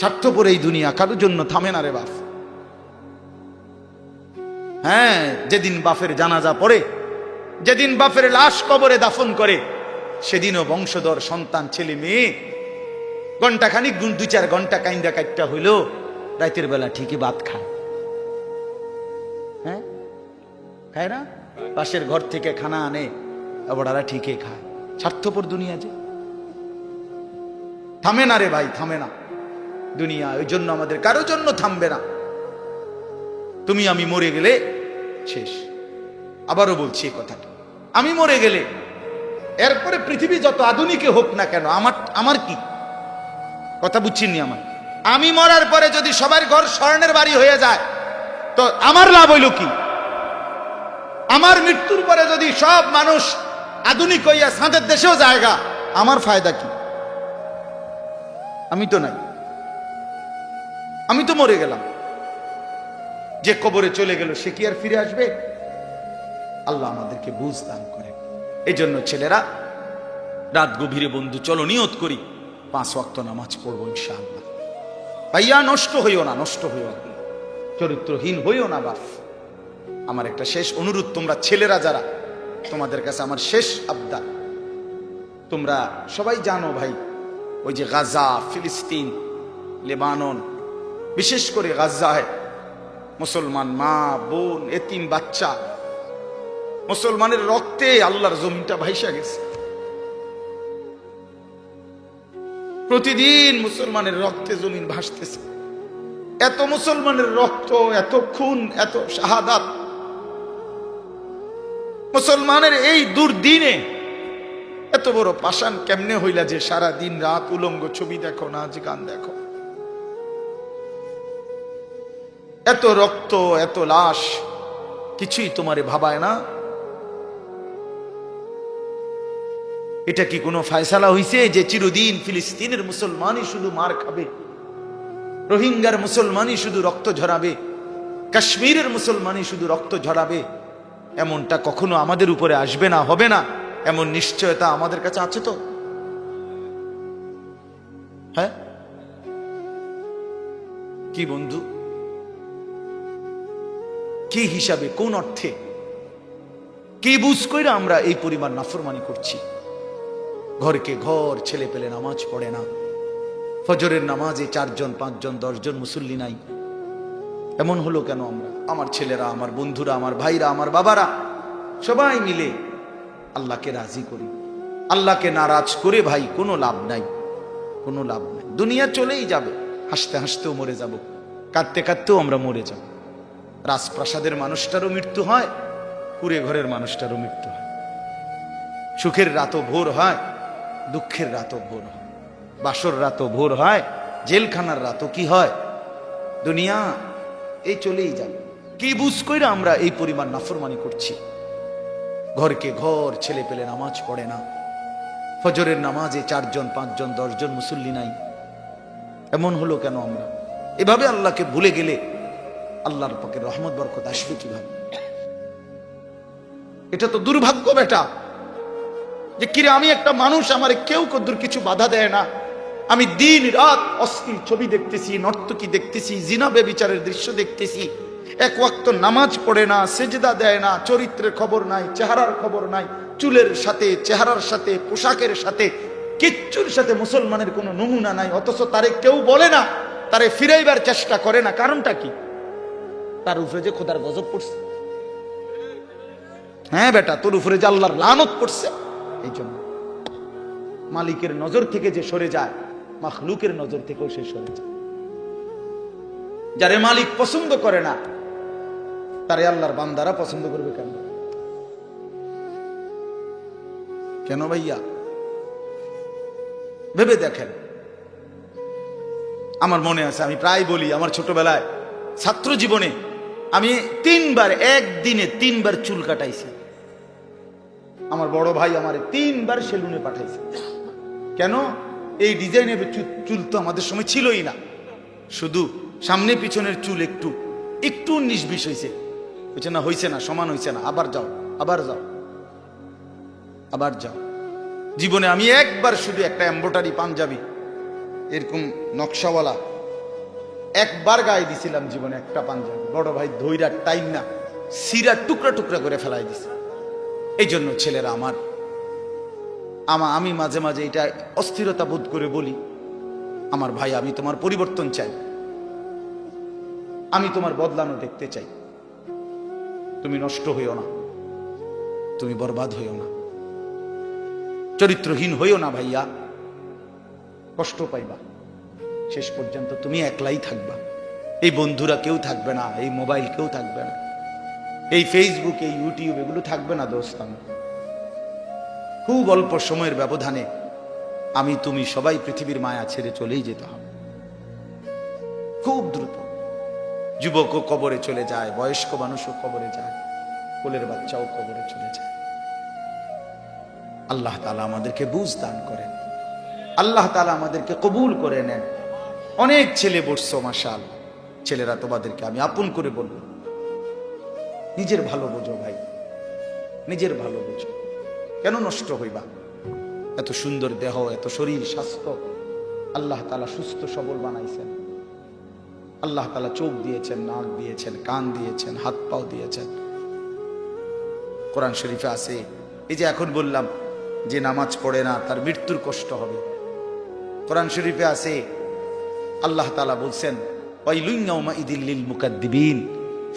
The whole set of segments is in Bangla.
স্বার্থপর এই দুনিয়া কারোর জন্য থামে না রে বাপ। হ্যাঁ, যেদিন বাপের জানাজা পড়ে, যেদিন বাপের লাশ কবরে দাফন করে, সেদিনও বংশধর সন্তান ছেলে মেয়ে ঘন্টা খানিক 2-4 ঘন্টা কাইন্দা কাটটা হইল, রাতের বেলা ঠিকই ভাত খায়। হ্যাঁ, খায় না? পাশের ঘর থেকে খানা আনে, ওরা ঠিকই খায়। স্বার্থপর দুনিয়া যে থামে না রে ভাই, থামে না দুনিয়া। ওই জন্য আমাদের কারো জন্য থামবে না। তুমি আমি মরে গেলে শেষ। আবারও বলছি এই কথাটা, আমি মরে গেলে এরপরে পৃথিবী যত আধুনিকে হোক না কেন, আমার কি কথা বুঝছিনি? আমি মরার পরে যদি সবার ঘর স্বর্ণের বাড়ি হয়ে যায় তো আমার লাভ হইল কি? আমার মৃত্যুর পরে যদি সব মানুষ আধুনিক হইয়া সাঁদের দেশেও জায়গা, আমার ফায়দা কি? আমি তো নাই, আমি তো মরে গেলাম। যে কবরে চলে গেল সে কি আর ফিরে আসবে? আল্লাহ আমাদেরকে বুঝ দান করে। এই জন্য ছেলেরা, রাত গভীরে বন্ধু চলো নিয়ত করি 5 ওয়াক্ত নামাজ পড়বো ইনশাআল্লাহ। ভাইয়া নষ্ট হইও না, নষ্ট হইও না, চরিত্রহীন হইও না বাপ। আমার একটা শেষ অনুরোধ, তোমরা ছেলেরা যারা, তোমাদের কাছে আমার শেষ আবদার, তোমরা সবাই জানো ভাই, ওই যে গাজা, ফিলিস্তিন, লেবানন, বিশেষ করে গাজায় মুসলমান মা বোন এতিম বাচ্চা, মুসলমানের রক্তে আল্লাহর জমিনটা ভাইসা গেছে। প্রতিদিন মুসলমানের রক্তে জমিন ভাসতেছে। এত মুসলমানের রক্ত, এত খুন, এত শাহাদাত, মুসলমানের এই দুর্দিনে এত বড় পাষাণ কেমনে হইলা যে সারা দিন রাত উলঙ্গ ছবি দেখো, নাচ গান দেখো? এত রক্ত, এত লাশ, কিছুই তোমারে ভাবায় না? এটা কি কোনো ফয়সালা হইছে যে চিরদিন ফিলিস্তিনের মুসলমানই শুধু মার খাবে, রোহিঙ্গার মুসলমানই শুধু রক্ত ঝরাবে, কাশ্মীরের মুসলমানই শুধু রক্ত ঝরাবে? এমনটা কখনো আমাদের উপরে আসবে না, হবে না, এমন নিশ্চয়তা আমাদের কাছে আছে তো? হ্যাঁ কি বন্ধু, কি হিসাবে, কোন অর্থে, কি বুঝ কইরা আমরা এই পরিমাণ নাফরমানি করছি? ঘরকে ঘর ছেলে পেলে নামাজ পড়ে না, ফজরের নামাজে 4 জন 5 জন 10 জন মুসল্লি নাই। এমন হলো কেন? আমরা, আমার ছেলেরা, আমার বন্ধুরা, আমার ভাইরা, আমার বাবারা সবাই মিলে আল্লাহকে রাজি করি। আল্লাহকে নারাজ করে ভাই কোনো লাভ নাই, কোনো লাভ নাই। দুনিয়া চলেই যাবে, হাসতে হাসতেও মরে যাব, কাঁদতে কাঁদতেও আমরা মরে যাব। রাজপ্রাসাদের মানুষটারও মৃত্যু হয়, কুড়ে ঘরের মানুষটারও মৃত্যু হয়। সুখের রাতও ভোর হয়, দুঃখের রাতও ভোর হয়, বাসর রাতও ভোর হয়, জেলখানার রাতও কি হয়? দুনিয়া এই চলেই যাবে। কি বুঝ কইরা আমরা এই পরিমাণ নাফরমানি করছি? ঘরকে ঘর ছেলে পেলে নামাজ পড়ে না, ফজরের নামাজে 4 জন 5 জন 10 জন মুসল্লি নাই। এমন হলো কেন? আমরা এভাবে আল্লাহকে ভুলে গেলে আল্লাহর পাকের রহমত বরকত আসবে কিভাবে? এটা তো দুর্ভাগ্য বেটা, যে কিরে আমি একটা মানুষ, আমারে কেউ কদ্দুর কিছু বাধা দেয় না, আমি দিন রাত অশ্লীল ছবি দেখতেছি, নর্তকী দেখতেছি, জিনা বেবিচারের দৃশ্য দেখতেছি, 1 ওয়াক্ত নামাজ পড়ে না, সেজদা দেয় না, চরিত্রের খবর নাই, চেহারার খবর নাই, চুলের সাথে, চেহারার সাথে, পোশাকের সাথে, কিচ্ছুর সাথে মুসলমানের কোনো নমুনা নাই। অথচ তারে কেউ বলে না, তারে ফিরাইবার চেষ্টা করে না। কারণটা কি? তার উপরে যে খোদার গজব পড়ছে। হ্যাঁ বেটা, তোর উপরে যে আল্লাহর লানত পড়ছে। এই জন্য মালিকের নজর থেকে যে সরে যায়, মাখলুকের নজর থেকেও সে সরে যায়। যারে মালিক পছন্দ করে না, তারে আল্লাহর বান্দারা পছন্দ করবে কেন? কেন ভাইয়া? ভেবে দেখেন। আমার মনে আছে, আমি প্রায় বলি, আমার ছোটবেলায় ছাত্র জীবনে আমি 3 বার, একদিনে 3 বার চুল কাটাইছি। আমার বড় ভাই আমারে 3 বার সেলুনে পাঠাইছে। কেন? এই ডিজাইনের চুল তো আমাদের সময় ছিলই না, শুধু সামনে পিছনের চুল একটু একটু 19-20 হয়েছে। হয়েছে না? হয়েছে না, সমান হয়েছে না, আবার যাও, আবার যাও, আবার যাও। জীবনে আমি একবার শুধু একটা এমব্রয়ডারি পাঞ্জাবি এরকম নকশাওয়ালা একবার গায়ে দিছিলাম জীবনে একটা পাঞ্জাবি, বড় ভাই ধইরা টাইম না সিরা টুকরা টুকরা করে ফেলাই দিছে। এই জন্য ছেলেরা আমি মাঝে মাঝে এটা অস্থিরতা বোধ করে বলি, আমার ভাই আমি তোমার পরিবর্তন চাই, আমি তোমার বদলানো দেখতে চাই। তুমি নষ্ট হইও না, তুমি বরবাদ হইও না, চরিত্রহীন হইও না ভাইয়া, কষ্ট পাইবা, শেষ পর্যন্ত তুমি একলাই থাকবা। এই বন্ধুরা কেউ থাকবে না, এই মোবাইল কেউ থাকবে না, এই ফেসবুক এই ইউটিউব এগুলো থাকবে না দোস্ত। খুব অল্প সময়ের ব্যবধানে আমি তুমি সবাই পৃথিবীর মায়া ছেড়ে চলেই যেতে হবে, খুব দ্রুত। যুবকও কবরে চলে যায়, বয়স্ক মানুষও কবরে যায়, কোলের বাচ্চাও কবরে চলে যায়। আল্লাহ তাআলা আমাদেরকে বুঝ দান করেন, আল্লাহ তাআলা আমাদেরকে কবুল করে নেন। অনেক ছেলে বসছো মাশাআল্লাহ, ছেলেরা তোমাদেরকে আমি আপন করে বলবো, নিজের ভালো বোঝো ভাই, নিজের ভালো বোঝো। কেন নষ্ট হইবা? এত সুন্দর দেহ, এত শরীর স্বাস্থ্য আল্লাহ তাআলা সুস্থ সবল বানাইছেন। আল্লাহ তাআলা চোখ দিয়েছেন, নাক দিয়েছেন, কান দিয়েছেন, হাত পাও দিয়েছেন। কোরআন শরীফে আছে, এই যে এখন বললাম যে নামাজ পড়ে না তার মৃত্যুর কষ্ট হবে। কোরআন শরীফে আছে আল্লাহ তাআলা বলছেন ওয়াইলুন ইয়াউমাইযিল লিল মুকাদ্দিবিন,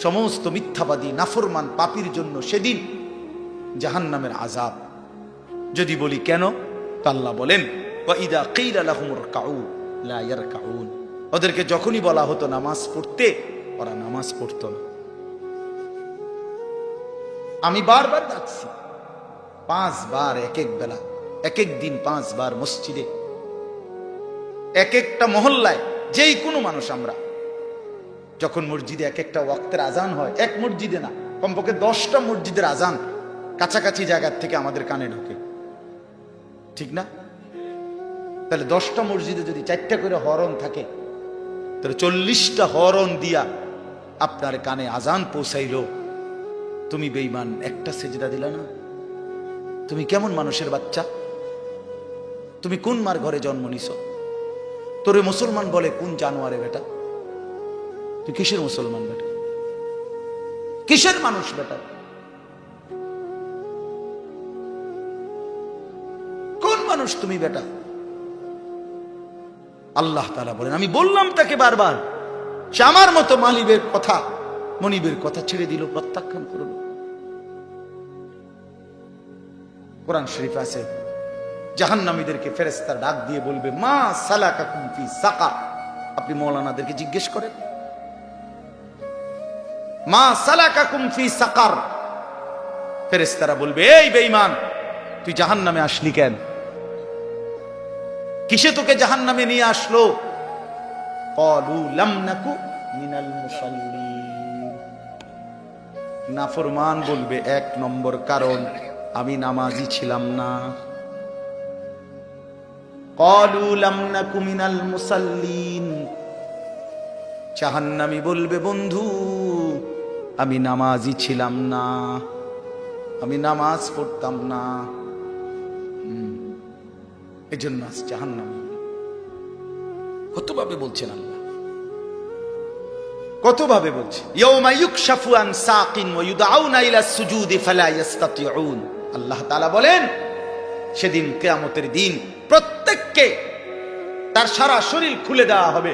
সমস্ত মিথ্যাবাদী নাফরমান পাপীর জন্য সেদিন জাহান্নামের আযাব। যদি বলি কেন, তো আল্লাহ বলেন ওয়াইদা কিলা লাহুম রকাউ লা ইয়ারকাউন, ওদেরকে যখনই বলা হতো নামাজ পড়তে, ওরা নামাজ পড়তো না। আমি বারবার ডাকছি, 5 বার এক এক বেলা, এক এক দিন 5 বার মসজিদে, এক একটা মহল্লায় যেই কোনো মানুষ আমরা যখন মসজিদে এক একটা ওয়াক্তের আজান হয়, এক মসজিদে না কমপক্ষে 10টা মসজিদের আজান কাছাকাছি জায়গার থেকে আমাদের কানে ঢোকে, ঠিক না? তাহলে 10টা মসজিদে যদি 4টা করে হরন থাকে, তাহলে 40টা হরন দিয়া আপনার কানে আজান পৌঁছাইলো। তুমি বেঈমান, একটা সেজদা দিলা না? তুমি কেমন মানুষের বাচ্চা? তুমি কোন মার ঘরে জন্ম নিছ? তোরে মুসলমান বলে কোন জানোয়ারে বেটা? তুই কিসের মুসলমান বেটা? কিসের মানুষ বেটা? কোন মানুষ তুমি বেটা? আল্লাহ তাআলা বলেন, আমি বললাম তাকে বারবার, সে আমার মতো মালিবের কথা, মনিবের কথা ছেড়ে দিল, প্রত্যাখ্যান করল। কোরআন শরীফে আছে জাহান্নামীদেরকে ফেরেশতারা ডাক দিয়ে বলবে মা সালাকাকুম ফি সাকার। আপনি মাওলানাদেরকে জিজ্ঞেস করেন মা সালাকাকুম ফি সাকার, ফেরেশতারা বলবে এই বেঈমান তুই জাহান্নামে আসলি কেন? কিসে তোকে জাহান্নামে নিয়ে আসলো? ক্বালু লাম নাকু মিনাল মুসাল্লিন। নাফরমান বলবে 1 নম্বর কারণ আমি নামাজি ছিলাম না। ক্বালু লাম নাকু মিনাল মুসাল্লিন। জাহান্নামী বলবে বন্ধু আমি নামাজি ছিলাম না, আমি নামাজ পড়তাম না, এজন্য আজ জাহান্নামী। কতভাবে বলছেন আল্লাহ, কতভাবে বলছে ইয়াউমা ইউকশাফু আন সাকিন ওয়া ইউদআউনা ইলা সুজুদি ফালা ইস্তাতিউন। আল্লাহ তাআলা বলেন সেদিন কিয়ামতের দিন প্রত্যেককে তার সারা শরীর খুলে দেওয়া হবে,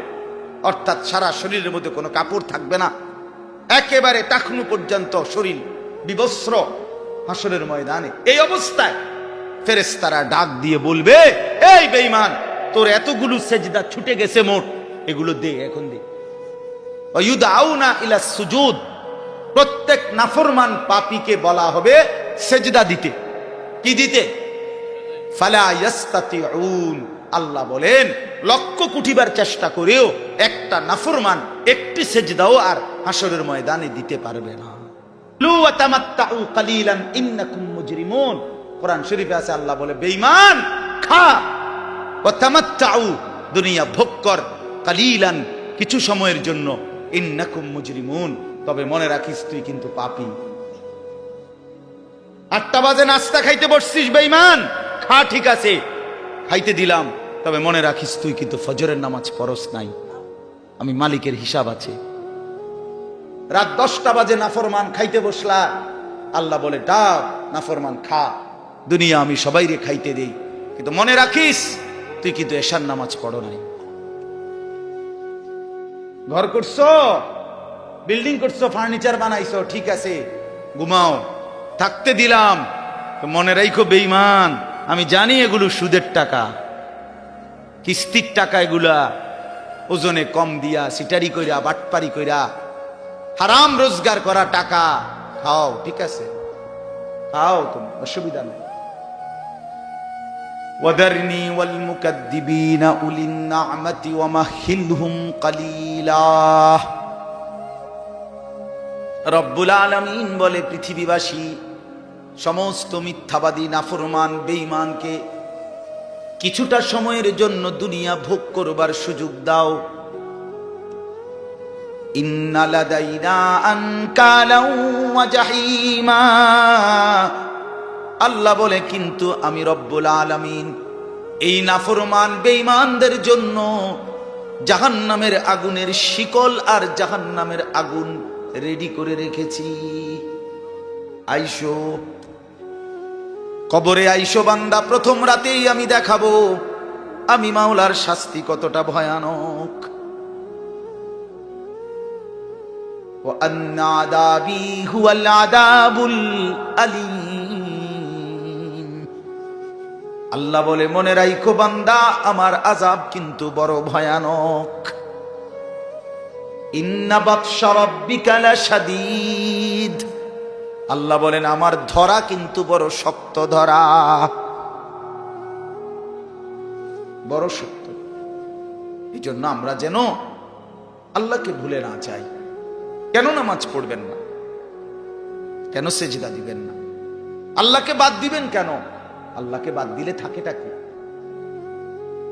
অর্থাৎ সারা শরীরের মধ্যে কোনো কাপড় থাকবে না, একেবারে টাকনু পর্যন্ত শরীর বিবস্ত্র হাসরের ময়দানে। এই অবস্থায় ফেরেশতারা ডাক দিয়ে বলবে এই বেঈমান তোর এতগুলো সেজদা ছুটে গেছে মোট, এগুলো দে, এখন দে। ওয়ায়ুদআউনা ইলা সুজুদ, প্রত্যেক নাফরমান পাপীকে বলা হবে সেজদা দিতে। কি দিতে? ফালা ইস্তাতিউন। আল্লাহ বলেন লক্ষ কোটিবার চেষ্টা করেও একটা নাফরমান একটি সেজদাও আর হাসরের ময়দানে দিতে পারবে না। লু ওয়া তামাত্তাউ কালিলান ইন্নাকুম মুজরিমুন। কোরআন শরীফে আছে আল্লাহ বলে বেঈমান খা, ওয়া তামাত্তাউ দুনিয়া ভোগ কর, কালিলান কিছু সময়ের জন্য, ইন্নাকুম মুজরিমুন তবে মনে রাখিস তুই কিন্তু পাপী। 8টা বাজে নাস্তা খাইতে বসছিস বেঈমান, খা ঠিক আছে খাইতে দিলাম, তবে মনে রাখিস তুই কিন্তু ফজরের নামাজ পড়স নাই। আমি মালিকের হিসাব আছে। রাত 10টা বাজে নাফরমান খাইতে বসলা, আল্লাহ বলে ডাক নাফরমান খা, দুনিয়া আমি সবাইরে খাইতে দেই, কিন্তু মনে রাখিস তুই কিন্তু এশার নামাজ পড়ো নাই। ঘর করছো, বিল্ডিং করছো, ফার্নিচার বানাইছো, ঠিক আছে ঘুমাও, থাকতে দিলাম, মনে রাখো বেঈমান আমি জানি এগুলো সুদের টাকা, কিস্তির টাকা, এগুলা ওজনে কম দিয়া সিটারি কইরা বাটপারি কইরা হারাম রোজগার করা টাকা খাও, ঠিক আছে খাও, তুমি অসুবিধা নেই। ওয়াদারনি ওয়াল মুকাদ্দিবিনা উলিন নি'মাতি ওয়া মাহিলহুম কালিলা। রব্বুল আলামিন বলে পৃথিবীবাসী সমস্ত মিথ্যাবাদী নাফরমান বেঈমানকে কিছুটা সময়ের জন্য দুনিয়া ভোগ করবার সুযোগ দাও। ইন্না লাদাইনা আনকালাও ওয়া জাহিমা, আল্লাহ বলে কিন্তু আমি রব্বুল আলামিন এই নাফরমান বেঈমানদের জন্য জাহান্নামের আগুনের শিকল আর জাহান্নামের আগুন রেডি করে রেখেছি। আইসো কবরে, আইসো বান্দা, প্রথম রাতেই আমি দেখাবো আমি মাওলার শাস্তি কতটা ভয়ানক। ওয়া আন্না আযাবি হুয়াল আযাবুল আলীম, আল্লাহ বলে মনে রাখো বান্দা আমার আযাব কিন্তু বড় ভয়ানক। ইন্না বাতশা রাব্বিকা লাশাদীদ, আল্লাহ বলেন আমার ধরা কিন্তু বড় শক্ত ধরা, বড় শক্ত। এই জন্য আমরা যেন আল্লাহকে ভুলে না যাই। কেন নামাজ পড়বেন না? কেন সেজদা দিবেন না? আল্লাহকে বাদ দিবেন কেন? আল্লাহকে বাদ দিলে থাকেটা কি?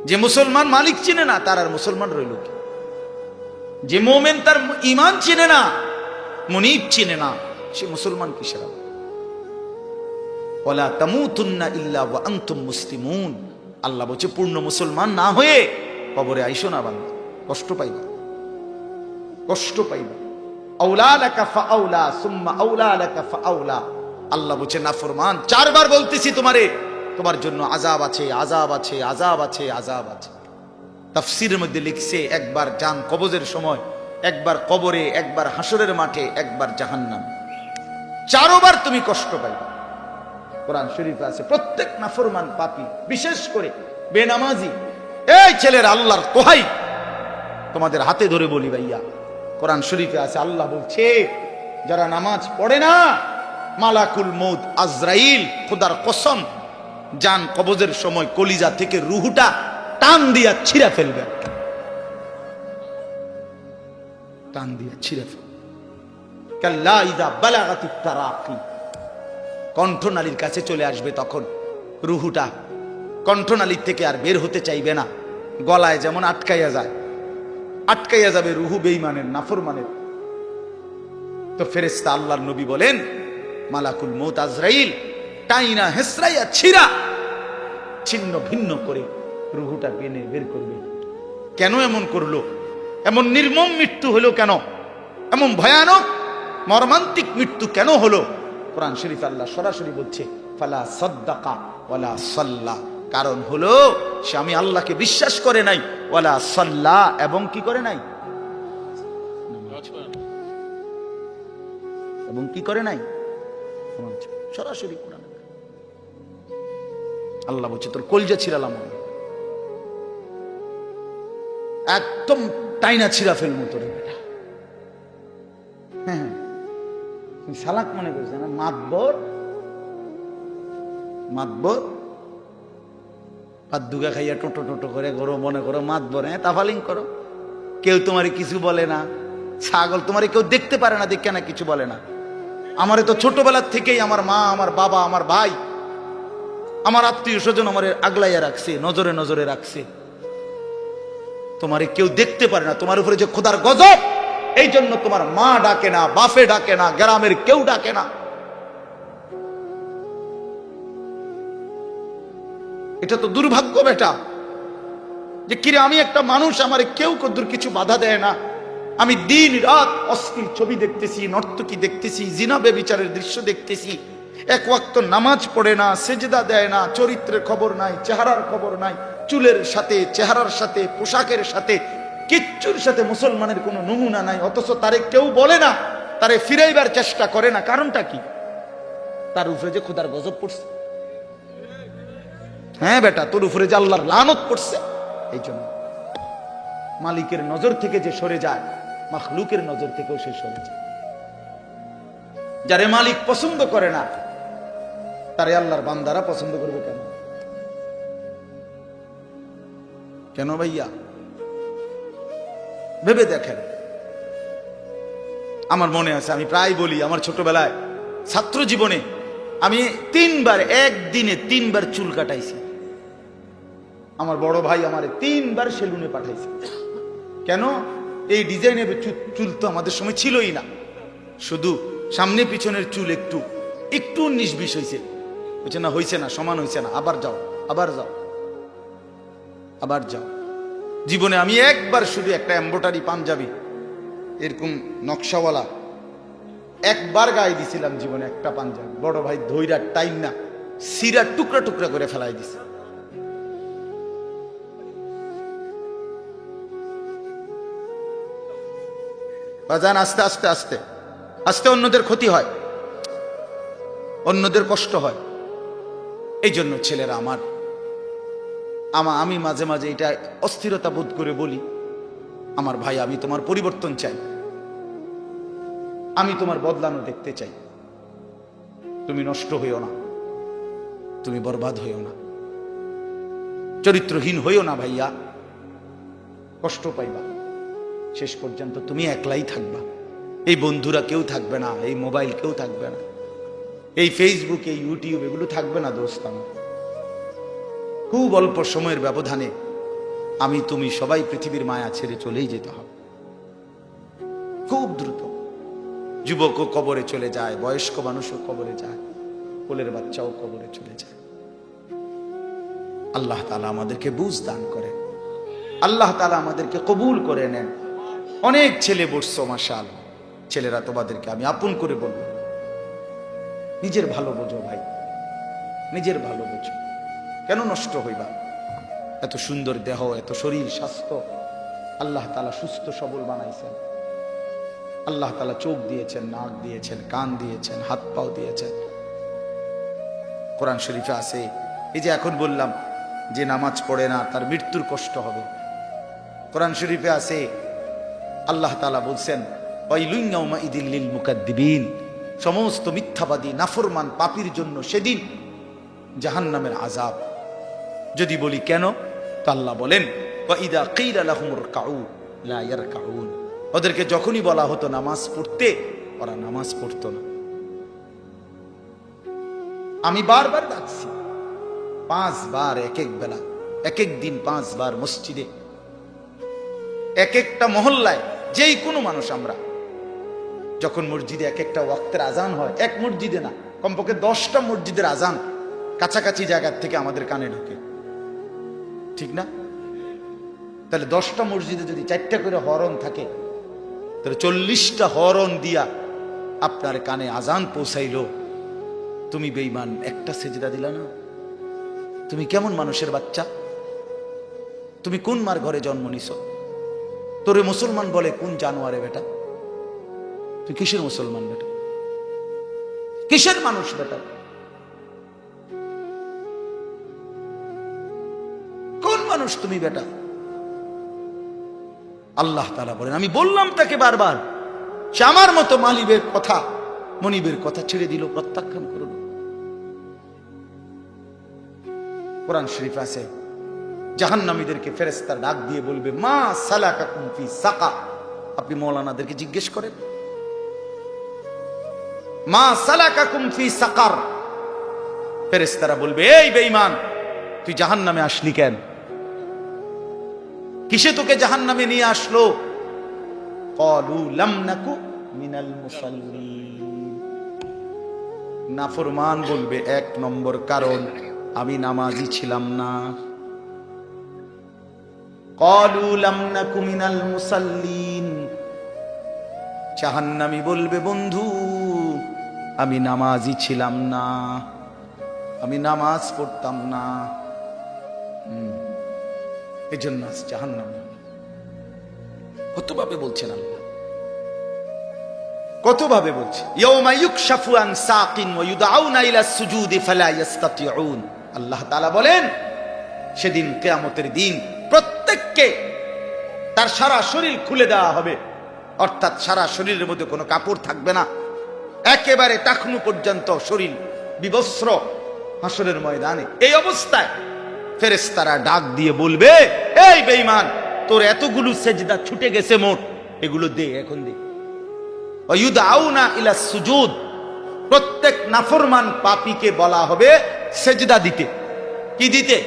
যে মুসলমান মালিক চিনে না তার আর মুসলমান রইল কি? যে মোমেন তার ঈমান চিনে না, মুনিব চিনে না, সে মুসলমান কিসের? ওয়ালা তামুতুন্না ইল্লা ওয়া আনতুম মুসলিমুন, আল্লাহ বলছে পূর্ণ মুসলমান না হয়ে কবরে আইসো না বান্দা, কষ্ট পাইবা, কষ্ট পাইবা। আউলা লাকা ফাআউলা সুম্মা আউলা লাকা ফাআউলা, আল্লাহ বলছে নাফরমান 4 বার বলতেছি তোমারে, তোমার জন্য আযাব আছে, আযাব আছে, আযাব আছে, আযাব আছে। তাফসীরের মধ্যে লিখছে একবার জান কবজের সময়, একবার কবরে, একবার হাসরের মাঠে, একবার জাহান্নাম, 4 বার তুমি কষ্ট পাইবা। কোরআন শরীফে আছে প্রত্যেক নাফরমান পাপী, বিশেষ করে বেনামাজি, এই ছেলের আল্লাহর দোহাই তোমাদের হাতে ধরে বলি ভাইয়া, কোরআন শরীফে আছে আল্লাহ বলছে যারা নামাজ পড়ে না, মালাকুল মউত আজরাইল খোদার কসম জান কবজের সময় কলিজা থেকে রুহুটা টান দিয়া ছিঁড়া ফেলবে, টান দিয়া ছিঁড়া ফেলবে। কাল্লা ইযা বালাগাতিত তারাকি, কণ্ঠনালীর কাছে চলে আসবে, তখন রুহুটা কণ্ঠনালীর থেকে আর বের হতে চাইবে না, গলায় যেমন আটকাইয়া যায়, আটকাইয়া যাবে রুহু বেঈমানের, নাফরমানের। তো ফেরেশতা আল্লাহর নবী বলেন মালাকুল মউত আজরাইল টাইনা হেসরাইয়া ছিঁড়া ছিন্ন ভিন্ন করে রুহুটা বেনে বের করবে। কেন এমন করলো? এমন নির্মম মৃত্যু হলো কেন? এমন ভয়ানক মর্মান্তিক মৃত্যু কেন হলো? কোরআন শরীফ আল্লাহ সরাসরি বলছে ফালা সাদ্দাকা ওয়ালা সাল্লা, কারণ হলো সে আমি আল্লাহকে বিশ্বাস করে নাই, ওয়ালা সাল্লা এবং কি করে নাই, এবং কি করে নাই, সরাসরি কোরআন আল্লাহ বলছে তোর কলজা ছিড়ালাম, একদম টাইনা ছিঁড়া ফেলমু তোরে বেটা। হ্যাঁ সালাক মনে করছে না, মাতবর, মাতবর ভাত দুগা খাইয়া টোটো টোটো করে করো, মনে করো মাতবর, হ্যাঁ তাফালিং করো, কেউ তোমারে কিছু বলে না, ছাগল তোমারে কেউ দেখতে পারে না, দেখে না কিছু বলে না। আমারে তো ছোটবেলার থেকেই আমার মা, আমার বাবা, আমার ভাই, আমার আত্মীয় স্বজন আমারে আগলাইয়া রাখছে, নজরে নজরে রাখছে। তোমারে কেউ দেখতে পারে না, তোমার উপরে যে খোদার গজব, এই জন্য তোমার মা ডাকে না, বাপে ডাকে না, গ্রামের কেউ ডাকে না। এটা তো দুর্ভাগ্য বেটা, যে কিরে আমি একটা মানুষ, আমার কেউ কদ্দুর কিছু বাধা দেয় না, আমি দিন রাত অশ্লীল ছবি দেখতেছি, নর্তকী দেখতেছি, জিনা ব্যভিচারের দৃশ্য দেখতেছি, এক ওয়াক্ত নামাজ পড়ে না, সেজদা দেয় না, চরিত্রের খবর নাই, চেহারার খবর নাই, চুলের সাথে, চেহারার সাথে, পোশাকের সাথে, কিচ্ছুর সাথে মুসলমানের কোনো নমুনা নাই, অথচ তারে কেউ বলে না, তারে ফিরাইবার চেষ্টা করে না। কারণটা কি? তার উপরে যে খোদার গজব পড়ছে। হ্যাঁ বেটা, তোর উপরে যে আল্লাহর লানত পড়ছে। এই জন্য মালিকের নজর থেকে যে সরে যায়, মাখলুকের নজর থেকেও সে সরে যায়। যারে মালিক পছন্দ করে না, তারে আল্লাহর বান্দারা পছন্দ করবে কেন? কেন ভাইয়া? ভেবে দেখেন। আমার মনে আছে, আমি প্রায় বলি, আমার ছোটবেলায় ছাত্র জীবনে আমি একদিনে তিনবার চুল কাটাইছি। আমার বড় ভাই আমারে 3 বার সেলুনে পাঠাইছে। কেন? এই ডিজাইনের চুল তো আমাদের সময় ছিলই না, শুধু সামনে পিছনের চুল একটু 19-20 হয়েছে। বলছে না, হয়েছে না, সমান হয়েছে না, আবার যাও, আবার যাও, আবার যাও। জীবনে আমি একবার শুধু একটা এমব্রয়ডারি পাঞ্জাবি এরকম নকশাওয়ালা একবার গায়ে দিছিলাম জীবনে, একটা পাঞ্জাবি। বড় ভাই ধৈরা টাইম না সিরা টুকরা টুকরা করে ফেলাই দিছে। বাজান, আস্তে আস্তে আস্তে আস্তে অন্যদের ক্ষতি হয়, অন্যদের কষ্ট হয়। এই জন্য ছেলেরা আমি মাঝে মাঝে এটা অস্থিরতা বোধ করে বলি, আমার ভাই, আমি তোমার পরিবর্তন চাই, আমি তোমার বদলানো দেখতে চাই। তুমি নষ্ট হইও না, তুমি বরবাদ হইও না, চরিত্রহীন হইও না ভাইয়া। কষ্ট পাইবা, শেষ পর্যন্ত তুমি একলাই থাকবা। এই বন্ধুরা কেউ থাকবে না, এই মোবাইল কেউ থাকবে না, এই ফেসবুক, এই ইউটিউব এগুলো থাকবে না দোস্ত। আমার খুব অল্প সময়ের ব্যবধানে আমি তুমি সবাই পৃথিবীর মায়া ছেড়ে চলেই যেতে হবে, খুব দ্রুত। যুবকও কবরে চলে যায়, বয়স্ক মানুষও কবরে যায়, কোলের বাচ্চাও কবরে চলে যায়। আল্লাহ তাআলা আমাদেরকে বুঝ দান করেন, আল্লাহ তাআলা আমাদেরকে কবুল করে নেন। অনেক ছেলে বসছো, মাশাআল্লাহ। ছেলেরা, তোমাদেরকে আমি আপন করে বলবো, নিজের ভালো বোঝো ভাই, নিজের ভালো বোঝো। কেন নষ্ট হইবা? এত সুন্দর দেহ, এত শরীর স্বাস্থ্য আল্লাহ তাআলা সুস্থ সবল বানাইছেন। আল্লাহ তাআলা চোখ দিয়েছেন, নাক দিয়েছেন, কান দিয়েছেন, হাত পাও দিয়েছেন। কোরআন শরীফে আছে, এই যে এখন বললাম যে নামাজ পড়ে না তার মৃত্যুর কষ্ট হবে। কোরআন শরীফে আছে, আল্লাহ তাআলা বলছেন, ওয়াইলুন ইয়াউমাইযিল লিল মুকাদ্দিবিন, সমস্ত মিথ্যাবাদী নাফরমান পাপীর জন্য সেদিন জাহান্নামের আযাব। যদি বলি কেন, তো আল্লাহ বলেন, ওয়াইদা কিলা লাহুমুর কাউ লা ইয়ারকাউন, ওদেরকে যখনই বলা হতো নামাজ পড়তে, ওরা নামাজ পড়তো না। আমি বারবার ডাকছি, 5 বার এক এক বেলা, এক এক দিন 5 বার মসজিদে, এক একটা মহল্লায়, যেই কোনো মানুষ আমরা যখন মসজিদে এক একটা ওয়াক্তের আজান হয়, এক মসজিদে না, কমপক্ষে 10টা মসজিদের আজান কাছাকাছি জায়গার থেকে আমাদের কানে ঢোকে, ঠিক না? তাহলে 10টা মসজিদে যদি 4টা করে হরন থাকে, তাহলে 40টা হরন দিয়া আপনার কানে আজান পৌঁছাইলো। তুমি বেঈমান, একটা সেজদা দিলা না। তুমি কেমন মানুষের বাচ্চা? তুমি কোন মার ঘরে জন্ম নিছো? তোরে মুসলমান বলে কোন জানোয়ারে বেটা? তুই কিসের মুসলমান বেটা? কিসের মানুষ বেটা? কোন মানুষ তুমি বেটা? আল্লাহ তাআলা বলেন, আমি বললাম তাকে বারবার, সে আমার মতো মনিবের কথা ছেড়ে দিল, প্রত্যাখ্যান করল। কোরআন শরীফ আছে, জাহান্নামীদেরকে ফেরেশতা ডাক দিয়ে বলবে, মা সালাকাকুম ফি সাকার। আপনি মাওলানাদেরকে জিজ্ঞেস করেন, মা সালাকাকুম ফি সাকার। ফেরেশতারা বলবে, এই বেঈমান, তুই জাহান্নামে আসলি কেন? কিসে তোকে জাহান্নামে নিয়ে আসলো? ক্বালু লাম নাকু মিনাল মুসাল্লিন। নাফরমান বলবে, 1 নম্বর কারণ, আমি নামাজি ছিলাম না। ক্বালু লাম নাকু মিনাল মুসাল্লিন, জাহান্নামী বলবে বন্ধু আমি নামাজি ছিলাম না, আমি নামাজ পড়তাম না, এজন্য আজ জাহান্নামে। কতভাবে বলছেন আল্লাহ, কতভাবে বলছে। ইয়াউমা ইউকশাফু আন সাকিন ওয়া ইউদআউনা ইলা সুজুদি ফালা ইস্তাতিউন। আল্লাহ তাআলা বলেন সেদিন কিয়ামতের দিন প্রত্যেককে তার সারা শরীর খুলে দেওয়া হবে, অর্থাৎ সারা শরীরের মধ্যে কোনো কাপড় থাকবে না, একেবারে টাকনু পর্যন্ত শরীর বিবস্ত্র হাসরের ময়দানে। এই অবস্থায় ফেরেশতারা ডাক দিয়ে বলবে, এই বেঈমান তোর এতগুলো সেজদা ছুটে গেছে মোট, এগুলো দে, এখন দে। ওয়ায়ুদআউনা ইলা সুজুদ, প্রত্যেক নাফরমান পাপীকে বলা হবে সেজদা দিতে। কি দিতে?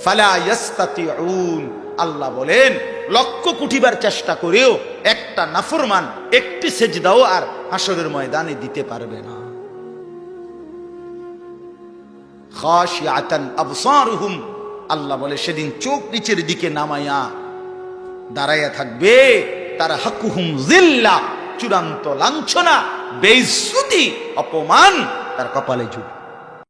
ফালা ইস্তাতিউন। আল্লাহ বলেন লক্ষ কোটিবার চেষ্টা করেও একটা নাফরমান একটি সেজদাও আর হাসরের ময়দানে দিতে পারবে না। খাশিআতান আবসারুহুম, আল্লাহ বলে সেদিন চোখ নিচের দিকে নামায়া দাঁড়াইয়া থাকবে, তারা হাকুহুম জিল্লা, চূড়ান্ত লাঞ্ছনা, বেইজ্জতি, অপমান তার কপালে জুটবে।